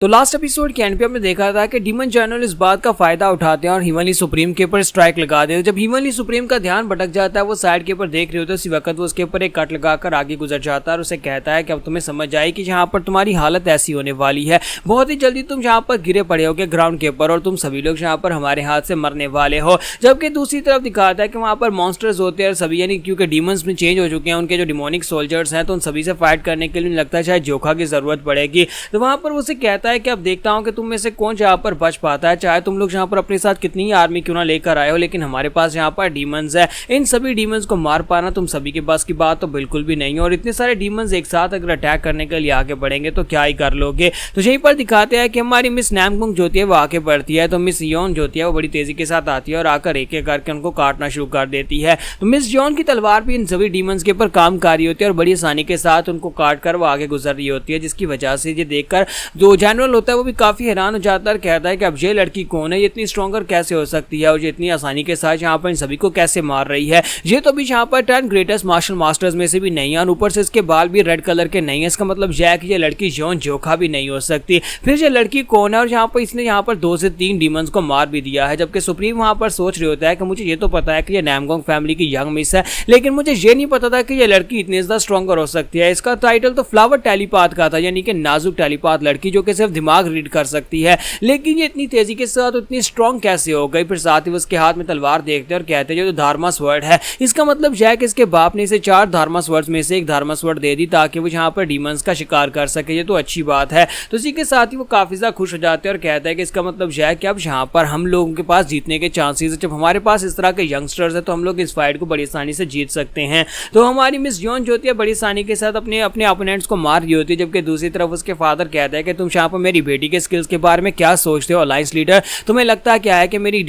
तो last episode के and पे हमने देखा था कि डीमन जनरल इस बात का फायदा उठाते हैं और हिमालय सुप्रीम के ऊपर स्ट्राइक लगा देते हैं। जब हिमालय सुप्रीम का ध्यान भटक जाता है, वो साइड के ऊपर देख रहे होते हैं, उसी वक्त वो उसके ऊपर एक कट लगाकर आगे गुजर जाता है और उसे कहता है कि अब तुम्हें समझ आए कि यहाँ पर तुम्हारी हालत ऐसी होने वाली है, बहुत ही जल्दी तुम यहाँ पर गिरे पड़े हो ग्राउंड के ऊपर और तुम सभी लोग यहाँ पर हमारे हाथ से मरने वाले हो। जबकि दूसरी तरफ दिखाता है कि वहाँ पर मॉन्स्टर्स होते हैं सभी, यानी क्योंकि डीमंस में चेंज हो चुके हैं, उनके जो डिमोनिक सोल्जर्स हैं, तो उन सभी से फाइट करने के लिए लगता है शायद जोखा की जरूरत पड़ेगी। तो वहाँ पर उसे कहता है कि अब देखता हूँ तुम में से कौन यहाँ पर बच पाता है, चाहे तुम लोग यहाँ पर अपने साथ कितनी ही आर्मी क्यों ना लेकर आए हो, लेकिन हमारे पास यहाँ पर डीमंस है। इन सभी डीमंस को मार पाना तुम सभी के पास की बात तो बिल्कुल भी नहीं है, और इतने सारे डीमंस एक साथ अगर अटैक करने के लिए आगे बढ़ेंगे तो क्या ही कर लोगे। तो यहीं पर दिखाते हैं कि हमारी मिस नैमकुंग जो होती है वो आगे बढ़ती है, तो मिस योन जो होती है वो बड़ी तेजी के साथ आती है और आकर एक एक करके उनको काटना शुरू कर देती है। तो मिस योन की तलवार भी इन सभी डीमंस के ऊपर काम कर रही होती है और बड़ी आसानी के साथ उनको काट कर वो आगे गुजर रही होती है, जिसकी वजह से ये देखकर जो जनरल होता है वो भी काफी हैरान हो जाता है, कहता है कि अब ये लड़की कौन है, ये इतनी स्ट्रॉन्गर कैसे हो सकती है और ये इतनी आसानी के साथ यहाँ पर इन सभी को कैसे मार रही है। ये तो भी यहाँ पर 10 ग्रेटेस्ट मार्शल मास्टर्स में से भी नहीं है और ऊपर से इसके बाल भी रेड कलर के नहीं है। इसका मतलब यह है कि ये लड़की योन जोखा भी नहीं हो सकती। फिर ये लड़की कौन है और यहाँ पर इसने यहाँ पर 2 से 3 डीमंस को मार भी दिया है। जबकि सुप्रीम वहाँ पर सोच रहे होता है कि मुझे ये तो पता है कि ये नैमगोंग फैमिली की यंग मिस है, लेकिन मुझे ये नहीं पता था कि ये लड़की इतनी ज्यादा स्ट्रॉन्गर हो सकती है। इसका टाइटल तो फ्लावर टेलीपाथ का था, यानी कि नाजुक टेलीपाथ लड़की जो कि सिर्फ दिमाग रीड कर सकती है, लेकिन ये इतनी तेजी के साथ इतनी स्ट्रॉन्ग कैसे हो गई। फिर साथ ही उसके हाथ में तलवार देखते हैं और कहते हैं जो धार्मा स्वर्ड है, इसका मतलब यह है कि इसके बाप ने इसे 4 धार्मा स्वर्ड्स में से एक धार्मा स्वर्ड दे दी ताकि वो यहाँ पर डीमंस का शिकार कर सके। ये तो अच्छी बात है। तो इसी के साथ ही वो काफी ज्यादा खुश हो जाते हैं और कहता है कि इसका मतलब यह है कि अब यहाँ पर हम लोगों के पास जीतने के चांसेस है। जब हमारे पास इस तरह के यंगस्टर्स है तो हम लोग इस फाइट को बड़ी आसानी से जीत सकते हैं। तो हमारी मिस योन जो होती है बड़ी आसानी के साथ अपने अपने ओपोनेंट्स को मार रही होती है, जबकि दूसरी तरफ उसके फादर कहता है कि तुम यहाँ पर मेरी बेटी के स्किल्स के बारे में क्या सोचते हो अलायंस लीडर, तुम्हें लगता है क्या है कि मेरी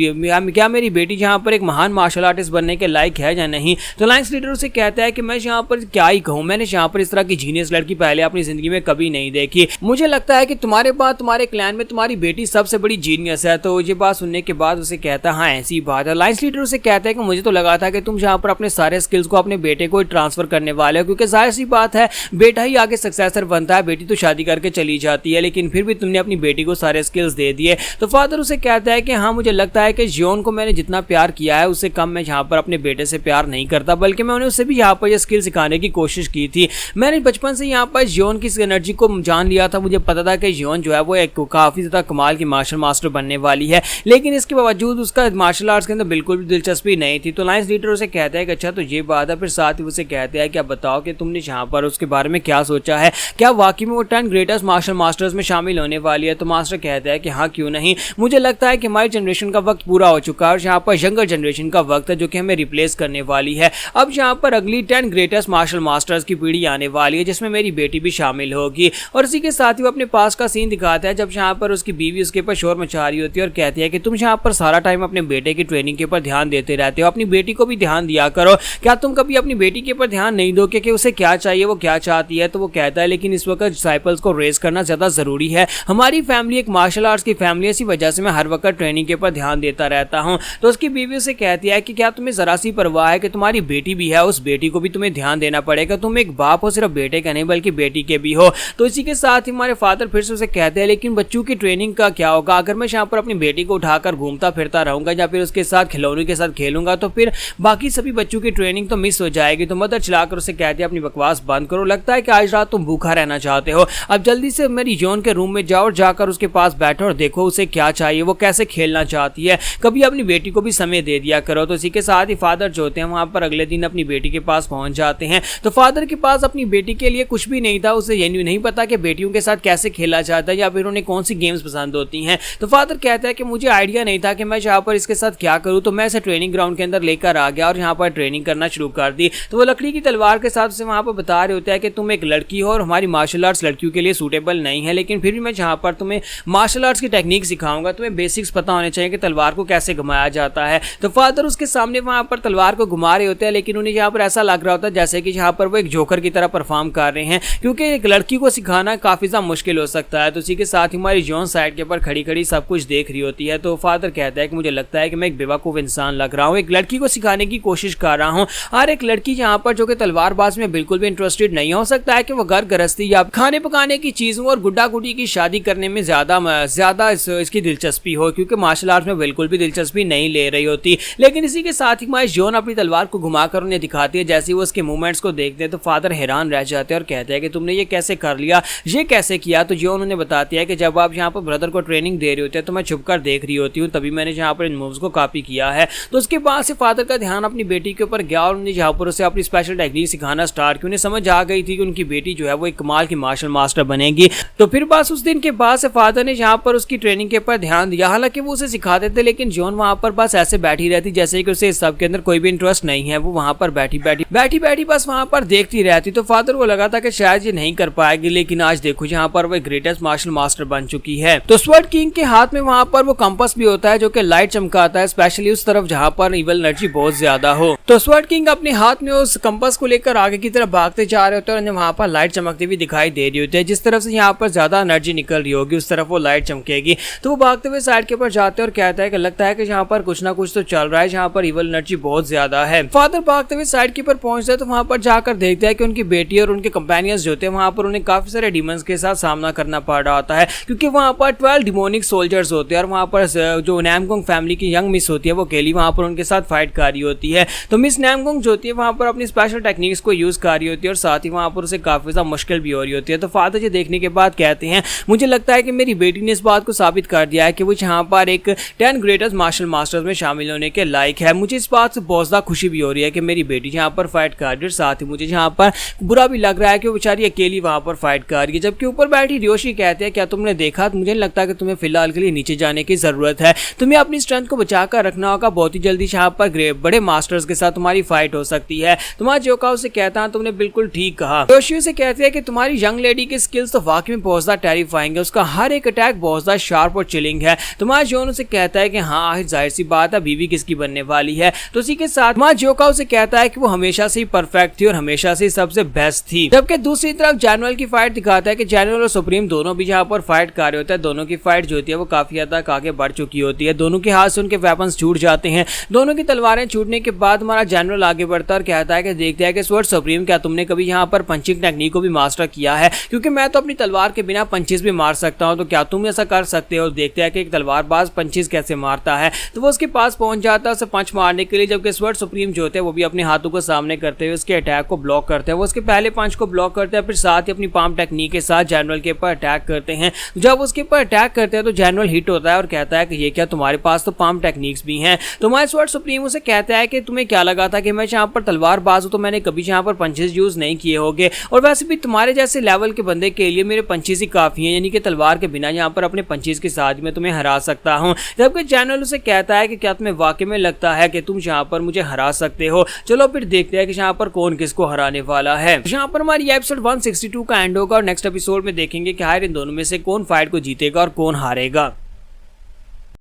बेटी यहाँ पर एक महान मार्शल आर्टिस्ट बनने के लायक है या नहीं। तो अलायंस लीडर उसे कहता है कि मैं यहाँ पर क्या ही कहूँ, मैंने यहाँ पर इस तरह की जीनियस लड़की पहले अपनी जिंदगी में कभी नहीं देखी। मुझे लगता है कि तुम्हारे पास तुम्हारे क्लैन में तुम्हारी बेटी सबसे बड़ी जीनियस है। तो ये बात सुनने के बाद उसे कहता है हाँ ऐसी बात है। अलायंस लीडर उसे कहता है कि मुझे तो लगा था कि तुम यहाँ पर अपने सारे स्किल्स को अपने बेटे को ट्रांसफर करने वाले हो, क्योंकि जाहिर सी बात है बेटा ही आगे सक्सेसर बनता है, बेटी तो शादी करके चली जाती है, लेकिन फिर भी तुमने अपनी बेटी को सारे स्किल्स दे दिए। तो फादर उसे कहता है कि हाँ मुझे लगता है कि योन को मैंने जितना प्यार किया है उससे कम मैं यहाँ पर अपने बेटे से प्यार नहीं करता, बल्कि मैंने उससे भी यहाँ पर यह स्किल सिखाने की कोशिश की थी। मैंने बचपन से यहाँ पर योन की एनर्जी को जान लिया था, मुझे पता था कि योन जो है वो एक काफी ज्यादा कमाल की मार्शल मास्टर बनने वाली है, लेकिन इसके बावजूद उसका मार्शल आर्ट्स के अंदर बिल्कुल भी दिलचस्पी नहीं थी। तो अलायंस लीडर उसे कहता है कि अच्छा तो ये बात है। फिर साथ ही उसे कहते हैं कि अब बताओ कि तुमने यहाँ पर उसके बारे में क्या सोचा है, क्या वाकई में वो 10 ग्रेटेस्ट मार्शल मास्टर्स में शामिल होने वाली है। तो मास्टर कहता है कि हाँ क्यों नहीं, मुझे लगता है कि हमारी जनरेशन का वक्त पूरा हो चुका है और यहाँ पर यंगर जनरेशन का वक्त है जो कि हमें रिप्लेस करने वाली है। अब यहाँ पर अगली 10 ग्रेटेस्ट मार्शल मास्टर्स की पीढ़ी आने वाली है जिसमें मेरी बेटी भी शामिल होगी। और इसी के साथ ही वो अपने पास का सीन दिखाता है जब यहाँ पर उसकी बीवी उसके ऊपर शोर मचा रही होती है और कहती है कि तुम यहाँ पर सारा टाइम अपने बेटे की ट्रेनिंग के ऊपर ध्यान देते रहते हो, अपनी बेटी को भी ध्यान दिया करो, क्या तुम कभी अपनी बेटी के ऊपर ध्यान नहीं दो कि उसे क्या चाहिए, वो क्या चाहती है। तो वो कहता है लेकिन इस वक्त डिसाइपल्स को रेस करना ज्यादा जरूरी है, हमारी फैमिली एक मार्शल आर्ट्स की फैमिली, इसी वजह से मैं हर वक्त ट्रेनिंग के ऊपर ध्यान देता रहता हूँ। तो उसकी बीवी उसे कहती है कि क्या तुम्हें जरा सी परवाह है कि तुम्हारी बेटी भी है, उस बेटी को भी तुम्हें ध्यान देना पड़ेगा, तुम एक बाप हो, सिर्फ बेटे का नहीं बल्कि बेटी के भी हो। तो इसी के साथ ही हमारे फादर फिर से उसे कहते हैं लेकिन बच्चों की ट्रेनिंग का क्या होगा, अगर मैं यहाँ पर अपनी बेटी को उठाकर घूमता फिरता रहूंगा या फिर उसके साथ खिलौनों के साथ खेलूंगा तो फिर बाकी सभी बच्चों की ट्रेनिंग तो मिस हो जाएगी। तो मदर चलाकर उसे कहती है अपनी बकवास बंद करो, लगता है कि आज रात तुम भूखा रहना चाहते हो, अब जल्दी से मेरी योन के रूम में जाओ और जाकर उसके पास बैठो और देखो उसे क्या चाहिए, वो कैसे खेलना चाहती है, कभी अपनी बेटी को भी समय दे दिया करो। तो इसी के साथ ही फादर जो होते हैं वहां पर अगले दिन अपनी बेटी के पास पहुंच जाते हैं। तो फादर के पास अपनी बेटी के लिए कुछ भी नहीं था, उसे ये नहीं पता कि बेटियों के साथ कैसे खेला जाता है या फिर उन्हें कौन सी गेम्स पसंद होती हैं। तो फादर कहता है कि मुझे आइडिया नहीं था कि मैं यहाँ पर इसके साथ क्या करूँ, तो मैं इसे ट्रेनिंग ग्राउंड के अंदर लेकर आ गया और यहाँ पर ट्रेनिंग करना शुरू कर दी। तो वो लकड़ी की तलवार के साथ उसे वहां पर बता रहे होता है कि तुम एक लड़की हो और हमारी मार्शल आर्ट्स लड़कियों के लिए सूटेबल नहीं है, लेकिन फिर भी मैं यहाँ पर तुम्हें मार्शल आर्ट्स की टेक्निक सिखाऊंगा, तुम्हें बेसिक्स पता होने चाहिए कि तलवार को कैसे घुमाया जाता है। तो फादर उसके सामने वहां पर तलवार को घुमा रहे होते हैं, लेकिन उन्हें यहाँ पर ऐसा लग रहा होता है जैसे कि यहाँ पर वो एक जोकर की तरह परफॉर्म कर रहे हैं, क्योंकि एक लड़की को सिखाना काफी ज्यादा मुश्किल हो सकता है। तो इसी के साथ ही हमारी जॉन साइड के ऊपर खड़ी खड़ी सब कुछ देख रही होती है। तो फादर कहता है कि मुझे लगता है कि मैं एक बेवकूफ इंसान लग रहा हूँ, एक लड़की को सिखाने की कोशिश कर रहा हूँ और एक लड़की यहाँ पर जो कि तलवारबाज में बिल्कुल भी इंटरेस्टेड नहीं, हो सकता है कि वो घर गृहस्थी या खाने पकाने की चीजों और गुड्डा गुड्डी की शादी करने में ज्यादा इसकी दिलचस्पी हो, क्योंकि मार्शल आर्ट में बिल्कुल भी दिलचस्पी नहीं ले रही होती। लेकिन इसी के साथ ही हमारे जॉन अपनी तलवार को घुमाकर उन्हें दिखाती है। जैसे वो उसके मूवमेंट्स को देखते हैं तो फादर हैरान रह जाते हैं और कहते हैं कि तुमने ये कैसे कर लिया, ये कैसे किया। तो जॉन उन्हें बताती है कि जब आप यहाँ पर ब्रदर को ट्रेनिंग दे रहे होते हैं तो मैं छुपकर देख रही होती हूँ, तभी मैंने यहाँ पर इन मूव्स को कॉपी किया है। तो उसके बाद से फादर का ध्यान अपनी बेटी के ऊपर गया और उन्हें यहाँ पर उसे अपनी स्पेशल टेक्निक सिखाना स्टार्ट किया। उन्हें समझ आ गई थी कि उनकी बेटी जो है वो एक कमाल की मार्शल मास्टर बनेगी। तो फिर बस उस दिन के बाद से फादर ने यहाँ पर उसकी ट्रेनिंग के ऊपर ध्यान दिया। हालांकि वो उसे सिखाते थे, लेकिन जॉन वहाँ पर बस ऐसे बैठी रहती जैसे कि उसे इस सब के अंदर कोई भी इंटरेस्ट नहीं है। वो वहाँ पर बैठी बस वहाँ पर देखती रहती। तो फादर को लगा था कि शायद ये नहीं कर पाएगी, लेकिन आज देखो यहाँ पर वो ग्रेटेस्ट मार्शल मास्टर बन चुकी है। तो स्वर्ड किंग के हाथ में वहाँ पर वो कंपास भी होता है जो कि लाइट चमकाता है, स्पेशली उस तरफ जहाँ पर इवल एनर्जी बहुत ज्यादा हो। तो स्वर्ड किंग अपने हाथ में उस कंपास को लेकर आगे की तरफ भागते जा रहे होते हैं और उन्हें वहाँ पर लाइट चमकती हुई दिखाई दे रही होती है। जिस तरफ से यहाँ पर ज्यादा एनर्जी निकल रही होगी उस तरफ वो लाइट चमकेगी। तो वो भागते हुए साइड के ऊपर जाते हैं और कहता है कि लगता है कि यहाँ पर कुछ ना कुछ तो चल रहा है, जहाँ पर इवल एनर्जी बहुत ज्यादा है। फादर भागते हुए साइड के ऊपर पहुंचते हैं तो वहाँ पर जाकर देखते हैं कि उनकी बेटी और उनके कंपेनियंस जो थे वहाँ पर उन्हें काफी सारे डिमंस के साथ सामना करना पड़ रहा होता है, क्योंकि वहाँ पर 12 डिमोनिक सोल्जर्स होते हैं और वहाँ पर जो नैमगोंग फैमिली की यंग मिस होती है वो केली वहाँ पर उनके साथ फाइट कर रही होती है। तो मिस नैमगोंग जो होती है वहाँ पर अपनी स्पेशल टेक्निक्स को यूज कर रही होती है और साथ ही वहाँ पर उसे काफी ज्यादा मुश्किल भी हो रही होती है। तो फादर ये देखने के बाद कहते हैं मुझे लगता है कि मेरी बेटी ने इस बात को साबित कर दिया है कि वो यहाँ पर एक 10 ग्रेटेस्ट मार्शल मास्टर्स में शामिल होने के लायक है। मुझे इस बात से बहुत ज्यादा खुशी भी हो रही है कि मेरी बेटी यहाँ पर फाइट कर रही है, साथ ही मुझे यहाँ पर बुरा भी लग रहा है कि वो बेचारी अकेली वहाँ पर फाइट कर रही है। जबकि ऊपर बैठी रियोशी कहते हैं क्या तुमने देखा, मुझे नहीं लगता कि तुम्हें फिलहाल के लिए नीचे जाने की जरूरत है, तुम्हें अपनी स्ट्रेंथ को बचाकर रखना होगा, बहुत ही जल्दी यहाँ पर बड़े मास्टर्स के साथ तुम्हारी फाइट हो सकती है। तुम्हारा जो कहा उसे कहता है तुमने बिल्कुल ठीक कहा। रियोशी से कहते हैं कि तुम्हारी यंग लेडी की स्किल्स तो वाकई में बहुत ज्यादा टेरिफाइंग है, उसका हर एक अटैक बहुत ज्यादा शार्प और चिलिंग है। तुम्हारा जॉन उसे कहता है कि हाँ जाहिर सी बात है बीवी किसकी बनने वाली है। तो उसी के साथ तुम्हारा जोका उसे कहता है कि वो हमेशा से ही परफेक्ट थी और हमेशा से सबसे बेस्ट थी। जबकि दूसरी तरफ जनरल की फाइट दिखाता है कि जनरल और सुप्रीम दोनों भी यहाँ पर फाइट कर रहे होते हैं। दोनों की फाइट जो होती है वो काफी हद तक आगे बढ़ चुकी होती है। दोनों के हाथ से उनके वेपन्स छूट जाते हैं। दोनों की तलवारें छूटने के बाद हमारा जनरल आगे बढ़ता है और कहता है कि देखते हैं कि स्वॉर्ड सुप्रीम क्या तुमने कभी यहाँ पर पंचिंग टेक्निक को भी मास्टर किया है, क्योंकि मैं तो अपनी तलवार के बिना पंचेस भी मार सकता हूँ, तो क्या तुम ऐसा कर सकते हो। देखते हैं कि एक तलवारबाज पंचेस कैसे मारता है। तो वो उसके पास पहुंच जाता है उसे पंच मारने के लिए, जबकि स्वॉर्ड सुप्रीम जो होते हैं वो भी अपने हाथों को सामने करते हुए उसके अटैक को ब्लॉक करते हैं। वो उसके पहले पंच को ब्लॉक करते हैं, फिर साथ ही अपनी पाम टेक्निक के साथ जनरल के ऊपर अटैक करते हैं। जब उसके ऊपर अटैक करते हैं तो जनरल हिट होता है और कहता है कि ये क्या तुम्हारे पास तो पाम टेक्निक्स भी हैं। तो हमारे स्वॉर्ड सुप्रीम उसे कहता है कि तुम्हें क्या लगा था कि मैं यहाँ पर तलवारबाज हूं तो मैंने कभी यहाँ पर पंचेस यूज नहीं किए होंगे, और वैसे भी तुम्हारे जैसे लेवल के बंदे के लिए मेरे पंचेस ही काफी हैं, यानी कि तलवार के बिना यहाँ पर अपने पंचेस के साथ मैं तुम्हें हरा सकता हूँ। जबकि जनरल उसे कहता है कि क्या तुम्हें वाकई में लगता है कि तुम यहाँ पर मुझे हरा सकते हो। चलो फिर देखते हैं कि यहाँ पर कौन किसको हराने वाला है। यहाँ पर हमारी एपिसोड 162 का एंड होगा और नेक्स्ट एपिसोड में देखेंगे कि इन दोनों में से कौन फाइट को जीतेगा और कौन हारेगा।